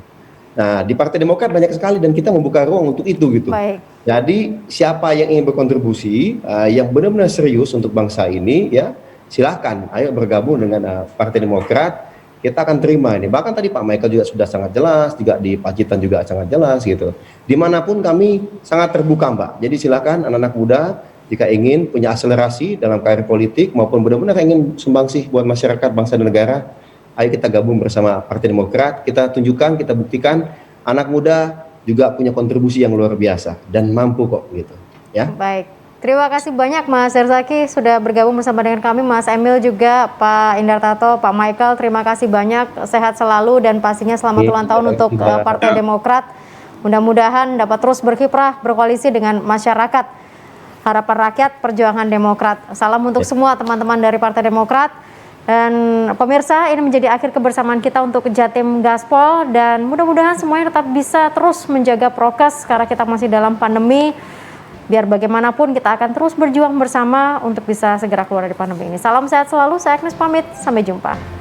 Nah, di Partai Demokrat banyak sekali dan kita membuka ruang untuk itu gitu. Baik. Jadi siapa yang ingin berkontribusi yang benar-benar serius untuk bangsa ini, ya silahkan ayo bergabung dengan Partai Demokrat. Kita akan terima ini. Bahkan tadi Pak Michael juga sudah sangat jelas, juga di Pacitan juga sangat jelas gitu. Dimanapun kami sangat terbuka, Mbak. Jadi silakan anak-anak muda jika ingin punya akselerasi dalam karir politik maupun benar-benar ingin sumbangsih buat masyarakat, bangsa dan negara, ayo kita gabung bersama Partai Demokrat. Kita tunjukkan, kita buktikan anak muda juga punya kontribusi yang luar biasa dan mampu kok gitu. Ya. Baik. Terima kasih banyak Mas Herzaki sudah bergabung bersama dengan kami, Mas Emil juga, Pak Indartato, Pak Michael, terima kasih banyak, sehat selalu dan pastinya selamat ulang tahun untuk Partai Demokrat. Mudah-mudahan dapat terus berkiprah, berkoalisi dengan masyarakat. Harapan rakyat, perjuangan Demokrat. Salam untuk semua teman-teman dari Partai Demokrat. Dan pemirsa, ini menjadi akhir kebersamaan kita untuk Jatim Gaspol, dan mudah-mudahan semuanya tetap bisa terus menjaga prokes karena kita masih dalam pandemi. Biar bagaimanapun kita akan terus berjuang bersama untuk bisa segera keluar dari pandemi ini. Salam sehat selalu, saya Agnes pamit, sampai jumpa.